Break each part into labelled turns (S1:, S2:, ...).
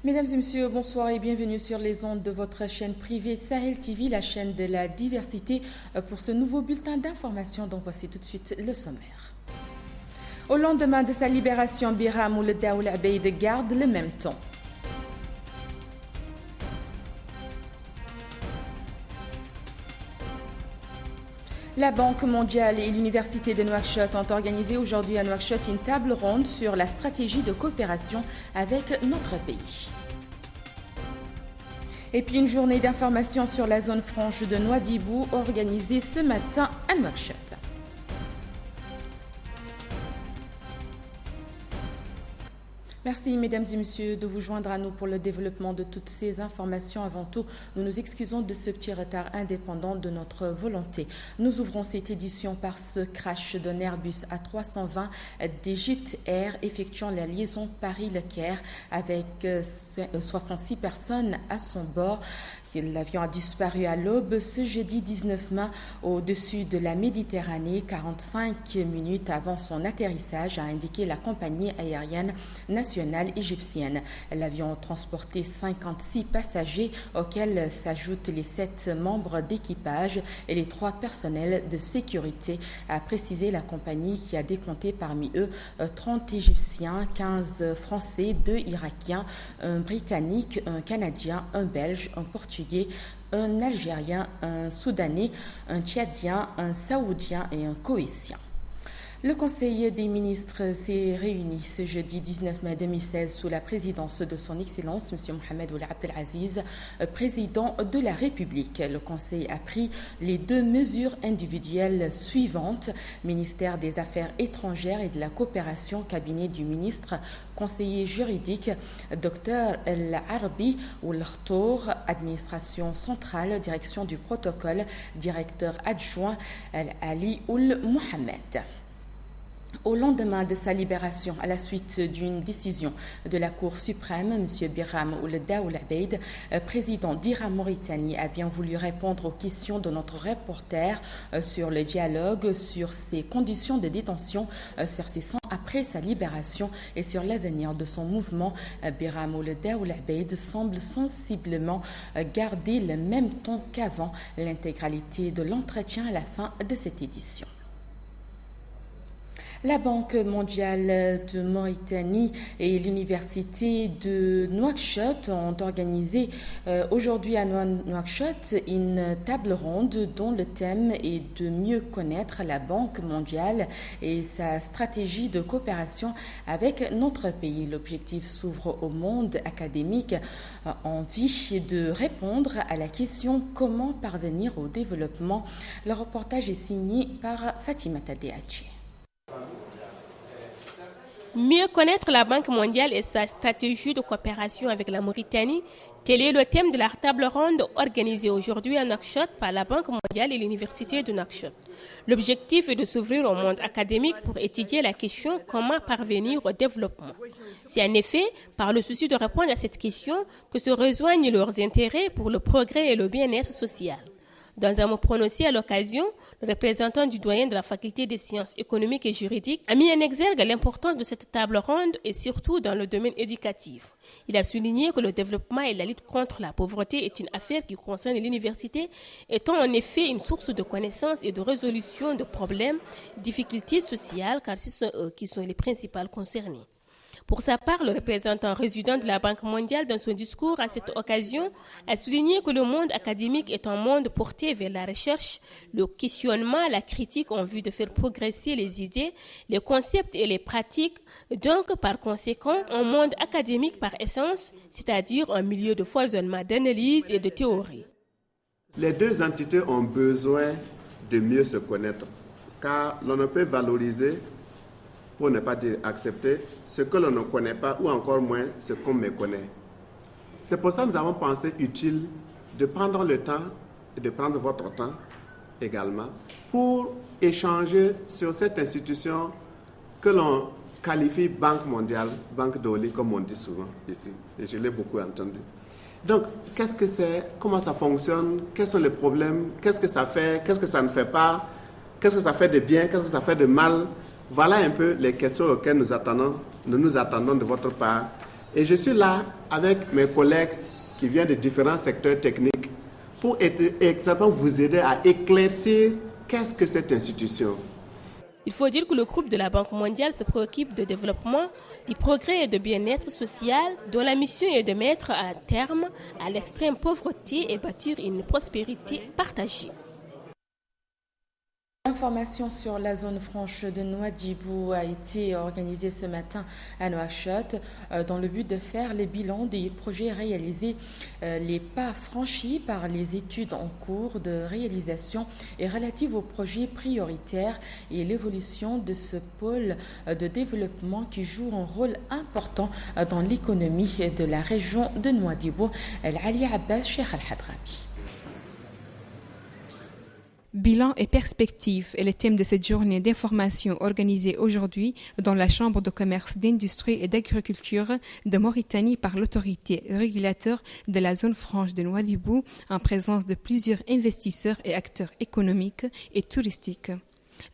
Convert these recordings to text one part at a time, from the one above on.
S1: Mesdames et messieurs, bonsoir et bienvenue sur les ondes de votre chaîne privée Sahel TV, la chaîne de la diversité, pour ce nouveau bulletin d'information dont voici tout de suite le sommaire. Au lendemain de sa libération, Biram Ould Daoul Abeid garde le même ton. La Banque mondiale et l'Université de Nouakchott ont organisé aujourd'hui à Nouakchott une table ronde sur la stratégie de coopération avec notre pays. Et puis une journée d'information sur la zone franche de Nouadhibou organisée ce matin à Nouakchott. Merci mesdames et messieurs de vous joindre à nous pour le développement de toutes ces informations. Avant tout, nous nous excusons de ce petit retard indépendant de notre volonté. Nous ouvrons cette édition par ce crash d'un Airbus A320 d'Egypte Air effectuant la liaison Paris-Le Caire avec 66 personnes à son bord. L'avion a disparu à l'aube ce jeudi 19 mai au-dessus de la Méditerranée, 45 minutes avant son atterrissage, a indiqué la compagnie aérienne nationale égyptienne. L'avion transportait 56 passagers auxquels s'ajoutent les 7 membres d'équipage et les 3 personnels de sécurité, a précisé la compagnie qui a décompté parmi eux 30 Égyptiens, 15 Français, 2 Irakiens, un Britannique, un Canadien, un Belge, un Portugais, un Algérien, un Soudanais, un Tchadien, un Saoudien et un Koweïtien. Le Conseil des ministres s'est réuni ce jeudi 19 mai 2016 sous la présidence de son Excellence, M. Mohamed Ould Abdelaziz, président de la République. Le Conseil a pris les 2 mesures individuelles suivantes. Ministère des Affaires étrangères et de la coopération, cabinet du ministre, conseiller juridique, Dr El Arbi Ould Khtour, administration centrale, direction du protocole, directeur adjoint Ali Ould Mohamed. Au lendemain de sa libération, à la suite d'une décision de la Cour suprême, M. Biram Ould Daoul Abeid, président d'IRA Mauritanie, a bien voulu répondre aux questions de notre reporter sur le dialogue, sur ses conditions de détention, sur ses sangs après sa libération et sur l'avenir de son mouvement. Biram Ould Daoul Abeid semble sensiblement garder le même ton qu'avant. L'intégralité de l'entretien à la fin de cette édition. La Banque mondiale de Mauritanie et l'Université de Nouakchott ont organisé aujourd'hui à Nouakchott une table ronde dont le thème est de mieux connaître la Banque mondiale et sa stratégie de coopération avec notre pays. L'objectif s'ouvre au monde académique en vue de répondre à la question comment parvenir au développement. Le reportage est signé par Fatima Tadeachi.
S2: Mieux connaître la Banque mondiale et sa stratégie de coopération avec la Mauritanie, tel est le thème de la table ronde organisée aujourd'hui à Nouakchott par la Banque mondiale et l'Université de Nouakchott. L'objectif est de s'ouvrir au monde académique pour étudier la question comment parvenir au développement. C'est en effet par le souci de répondre à cette question que se rejoignent leurs intérêts pour le progrès et le bien-être social. Dans un mot prononcé à l'occasion, le représentant du doyen de la faculté des sciences économiques et juridiques a mis en exergue l'importance de cette table ronde et surtout dans le domaine éducatif. Il a souligné que le développement et la lutte contre la pauvreté est une affaire qui concerne l'université, étant en effet une source de connaissances et de résolution de problèmes, difficultés sociales, car ce sont eux qui sont les principales concernés. Pour sa part, le représentant résident de la Banque mondiale, dans son discours à cette occasion, a souligné que le monde académique est un monde porté vers la recherche, le questionnement, la critique en vue de faire progresser les idées, les concepts et les pratiques, donc par conséquent un monde académique par essence, c'est-à-dire un milieu de foisonnement d'analyse et de théorie.
S3: Les 2 entités ont besoin de mieux se connaître, car l'on ne peut valoriser, pour ne pas dire accepter, ce que l'on ne connaît pas ou encore moins ce qu'on méconnaît. C'est pour ça que nous avons pensé utile de prendre le temps et de prendre votre temps également pour échanger sur cette institution que l'on qualifie Banque mondiale, Banque d'Oli, comme on dit souvent ici, et je l'ai beaucoup entendu. Donc, qu'est-ce que c'est, comment ça fonctionne, quels sont les problèmes, qu'est-ce que ça fait, qu'est-ce que ça ne fait pas, qu'est-ce que ça fait de bien, qu'est-ce que ça fait de mal. Voilà un peu les questions auxquelles nous attendons de votre part Et je suis là avec mes collègues qui viennent de différents secteurs techniques pour exactement vous aider à éclaircir qu'est-ce que cette institution.
S2: Il faut dire que le groupe de la Banque mondiale se préoccupe de développement, du progrès et de bien-être social, dont la mission est de mettre un terme à l'extrême pauvreté et bâtir une prospérité partagée.
S1: L'information sur la zone franche de Nouadhibou a été organisée ce matin à Nouakchott dans le but de faire les bilans des projets réalisés, les pas franchis par les études en cours de réalisation et relatives aux projets prioritaires et l'évolution de ce pôle de développement qui joue un rôle important dans l'économie de la région de Nouadhibou. Ali Abbas, Cheikh Al-Hadrami.
S4: Bilan et perspectives est le thème de cette journée d'information organisée aujourd'hui dans la Chambre de commerce, d'industrie et d'agriculture de Mauritanie par l'autorité régulateur de la zone franche de Nouadhibou en présence de plusieurs investisseurs et acteurs économiques et touristiques.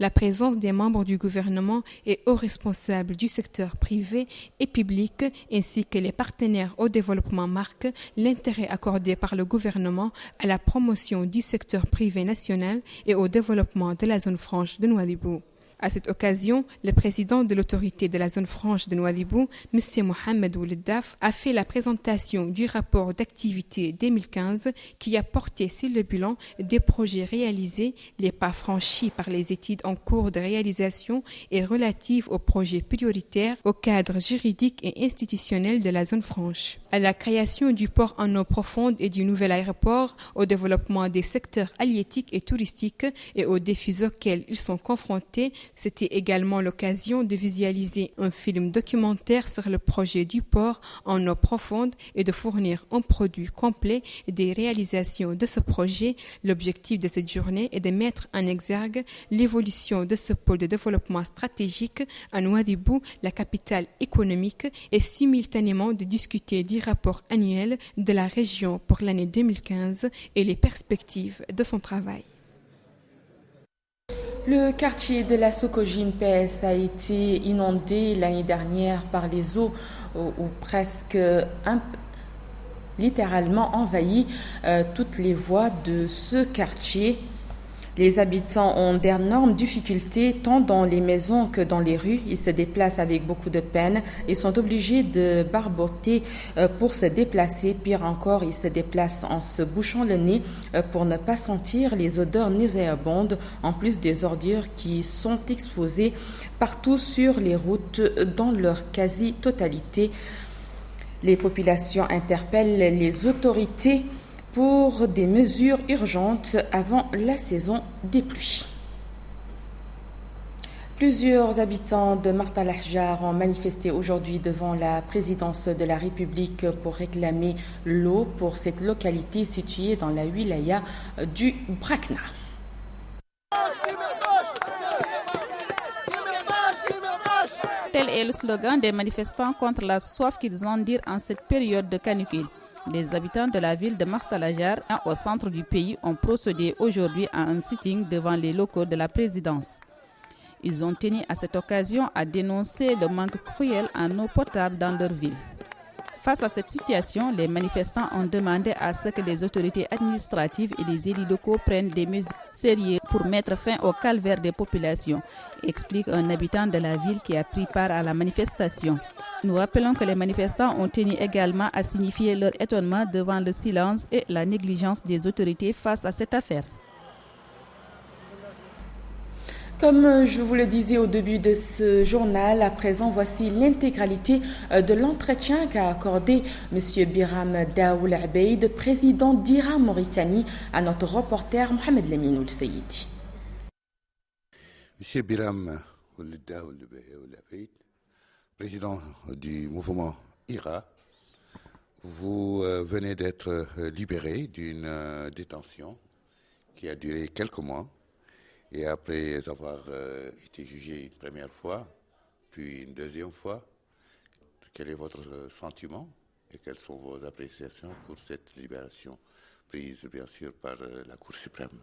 S4: La présence des membres du gouvernement et hauts responsables du secteur privé et public ainsi que les partenaires au développement marquent l'intérêt accordé par le gouvernement à la promotion du secteur privé national et au développement de la zone franche de Nouadhibou. À cette occasion, le président de l'autorité de la zone franche de Nouadhibou, M. Mohamed Ouleddaf, a fait la présentation du rapport d'activité 2015 qui a porté sur le bilan des projets réalisés, les pas franchis par les études en cours de réalisation et relatives aux projets prioritaires au cadre juridique et institutionnel de la zone franche. À la création du port en eau profonde et du nouvel aéroport, au développement des secteurs halieutiques et touristiques et aux défis auxquels ils sont confrontés, c'était également l'occasion de visualiser un film documentaire sur le projet du port en eau profonde et de fournir un produit complet des réalisations de ce projet. L'objectif de cette journée est de mettre en exergue l'évolution de ce pôle de développement stratégique à Nouadhibou, la capitale économique, et simultanément de discuter du rapport annuel de la région pour l'année 2015 et les perspectives de son travail.
S1: Le quartier de la Sokojim PS a été inondé l'année dernière par les eaux ou presque littéralement envahi toutes les voies de ce quartier. Les habitants ont d'énormes difficultés tant dans les maisons que dans les rues. Ils se déplacent avec beaucoup de peine et sont obligés de barboter pour se déplacer. Pire encore, ils se déplacent en se bouchant le nez pour ne pas sentir les odeurs nauséabondes, en plus des ordures qui sont exposées partout sur les routes dans leur quasi-totalité. Les populations interpellent les autorités pour des mesures urgentes avant la saison des pluies. Plusieurs habitants de Marta Lahjar ont manifesté aujourd'hui devant la présidence de la République pour réclamer l'eau pour cette localité située dans la wilaya du Brakna.
S5: Tel est le slogan des manifestants contre la soif qu'ils endirent en cette période de canicule. Les habitants de la ville de Marta Lahjar, au centre du pays, ont procédé aujourd'hui à un sitting devant les locaux de la présidence. Ils ont tenu à cette occasion à dénoncer le manque cruel en eau potable dans leur ville. Face à cette situation, les manifestants ont demandé à ce que les autorités administratives et les élus locaux prennent des mesures sérieuses pour mettre fin au calvaire des populations, explique un habitant de la ville qui a pris part à la manifestation. Nous rappelons que les manifestants ont tenu également à signifier leur étonnement devant le silence et la négligence des autorités face à cette affaire.
S1: Comme je vous le disais au début de ce journal, à présent, voici l'intégralité de l'entretien qu'a accordé M. Biram Daoul Abeid, président d'IRA Mauritanie, à notre reporter Mohamed Lamine Oul-Seyidi.
S6: M. Biram Daoul Abeid, président du mouvement IRA, vous venez d'être libéré d'une détention qui a duré quelques mois. Et après avoir été jugé une première fois, puis une deuxième fois, quel est votre sentiment et quelles sont vos appréciations pour cette libération prise bien sûr par la Cour suprême?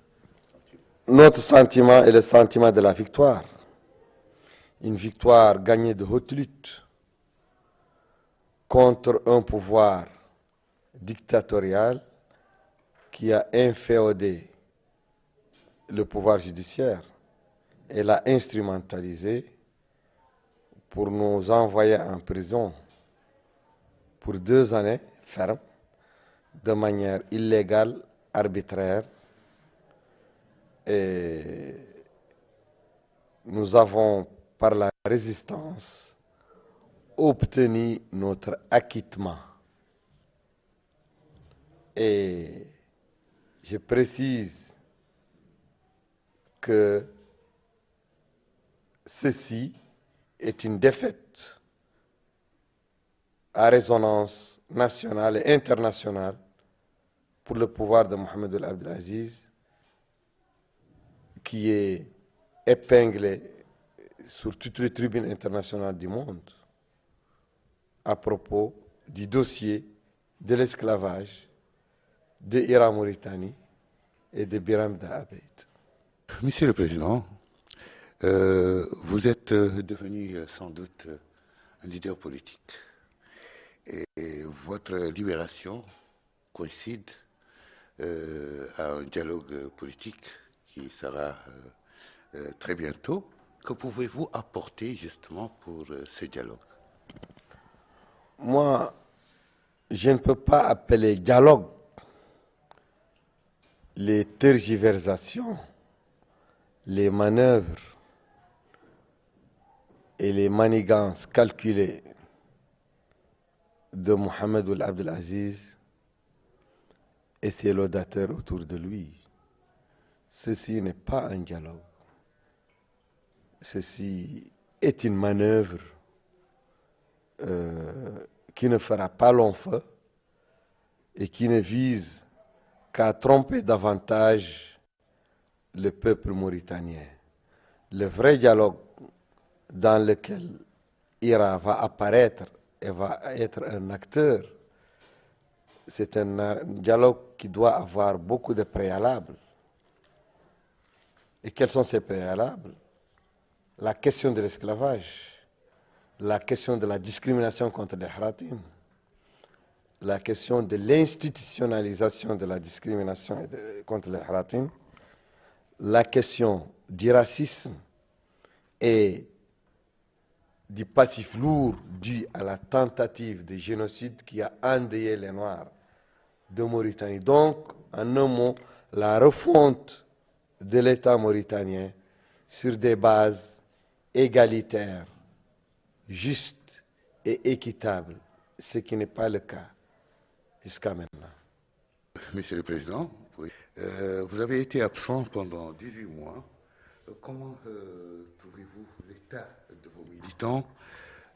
S7: Notre sentiment est le sentiment de la victoire. Une victoire gagnée de haute lutte. contre un pouvoir dictatorial qui a inféodé le pouvoir judiciaire et l'a instrumentalisé pour nous envoyer en prison pour 2 années fermes, de manière illégale, arbitraire. Et nous avons, par la résistance, obtenu notre acquittement. Et je précise que ceci est une défaite à résonance nationale et internationale pour le pouvoir de Mohamed El Abdelaziz, qui est épinglé sur toutes les tribunes internationales du monde à propos du dossier de l'esclavage de Ira-Mauritanie et de Biram Abeid.
S6: Monsieur le Président, vous êtes devenu sans doute un leader politique et votre libération coïncide à un dialogue politique qui sera très bientôt. Que pouvez-vous apporter justement pour ce dialogue?
S7: Moi, je ne peux pas appeler dialogue les tergiversations, les manœuvres et les manigances calculées de Mohamed El Abdelaziz et ses laudateurs autour de lui. Ceci n'est pas un dialogue. Ceci est une manœuvre qui ne fera pas long feu et qui ne vise qu'à tromper davantage le peuple mauritanien. Le vrai dialogue dans lequel Ira va apparaître et va être un acteur, c'est un dialogue qui doit avoir beaucoup de préalables. Et quels sont ces préalables? La question de l'esclavage, la question de la discrimination contre les Haratim, la question de l'institutionnalisation de la discrimination contre les Haratim, la question du racisme et du passif lourd dû à la tentative de génocide qui a endeuillé les Noirs de Mauritanie. Donc, en un mot, la refonte de l'État mauritanien sur des bases égalitaires, justes et équitables, ce qui n'est pas le cas jusqu'à maintenant.
S6: Monsieur le Président, oui. Vous avez été absent pendant 18 mois. Comment trouvez-vous l'état de vos militants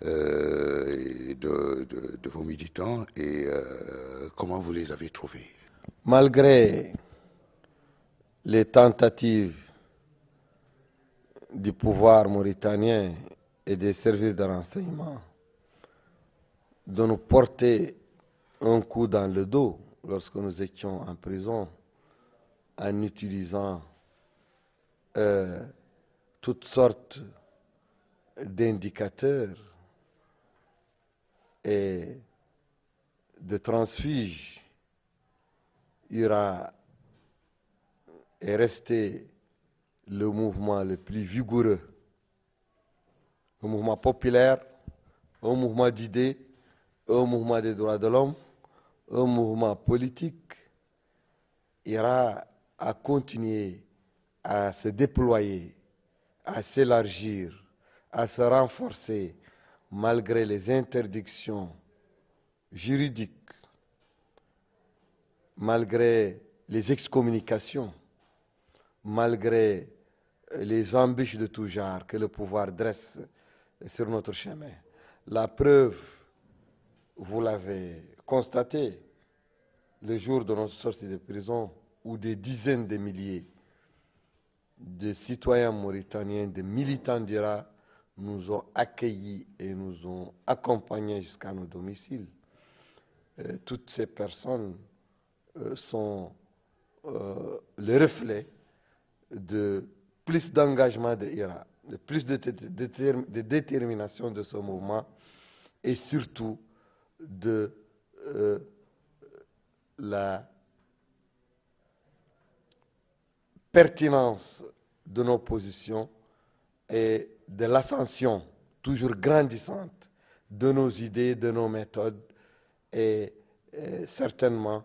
S6: de vos militants et comment vous les avez trouvés?
S7: Malgré les tentatives du pouvoir mauritanien et des services de renseignement de nous porter un coup dans le dos lorsque nous étions en prison en utilisant toutes sortes d'indicateurs et de transfuges, Ira est resté le mouvement le plus vigoureux, un mouvement populaire, un mouvement d'idées, un mouvement des droits de l'homme, un mouvement politique. Ira a continué à se déployer, à s'élargir, à se renforcer malgré les interdictions juridiques, malgré les excommunications, malgré les embûches de tout genre que le pouvoir dresse sur notre chemin. La preuve, vous l'avez constaté, le jour de notre sortie de prison, où des dizaines de milliers de citoyens mauritaniens, de militants d'Ira, nous ont accueillis et nous ont accompagnés jusqu'à nos domiciles. Toutes ces personnes sont le reflet de plus d'engagement de Ira, de plus de détermination de ce mouvement et surtout de la pertinence de nos positions et de l'ascension toujours grandissante de nos idées, de nos méthodes et certainement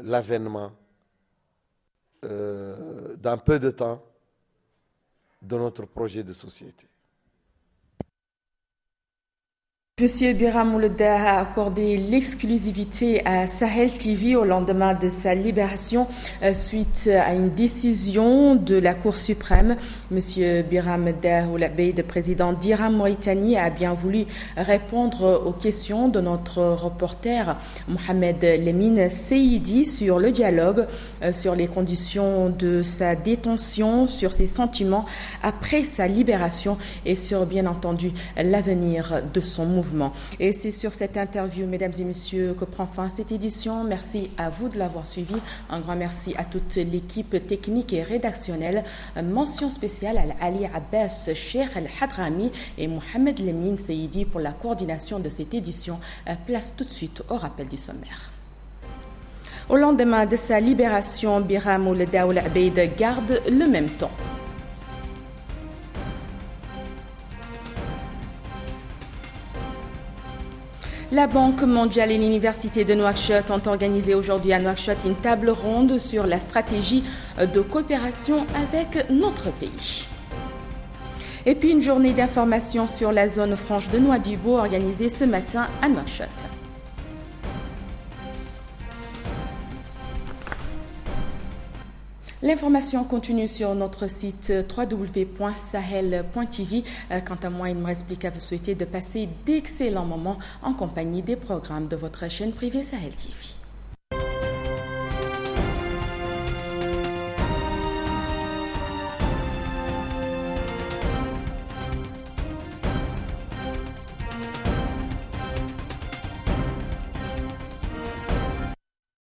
S7: l'avènement dans peu de temps de notre projet de société.
S1: Monsieur Biram Ouleda a accordé l'exclusivité à Sahel TV au lendemain de sa libération suite à une décision de la Cour suprême. Monsieur Biram Ouleda, président d'IRA Mauritanie, a bien voulu répondre aux questions de notre reporter Mohamed Lemine Seyidi sur le dialogue, sur les conditions de sa détention, sur ses sentiments après sa libération et sur, bien entendu, l'avenir de son mouvement. Et c'est sur cette interview, mesdames et messieurs, que prend fin cette édition. Merci à vous de l'avoir suivi. Un grand merci à toute l'équipe technique et rédactionnelle. Mention spéciale à Ali Abbas, Cheikh Al-Hadrami et Mohamed Lemine Seyidi pour la coordination de cette édition. Place tout de suite au rappel du sommaire. Au lendemain de sa libération, Biram Ouleda Ould Abeid garde le même ton. La Banque mondiale et l'Université de Nouakchott ont organisé aujourd'hui à Nouakchott une table ronde sur la stratégie de coopération avec notre pays. Et puis une journée d'information sur la zone franche de Nouadhibou organisée ce matin à Nouakchott. L'information continue sur notre site www.sahel.tv. Quant à moi, il me reste plus qu'à vous souhaiter de passer d'excellents moments en compagnie des programmes de votre chaîne privée Sahel TV.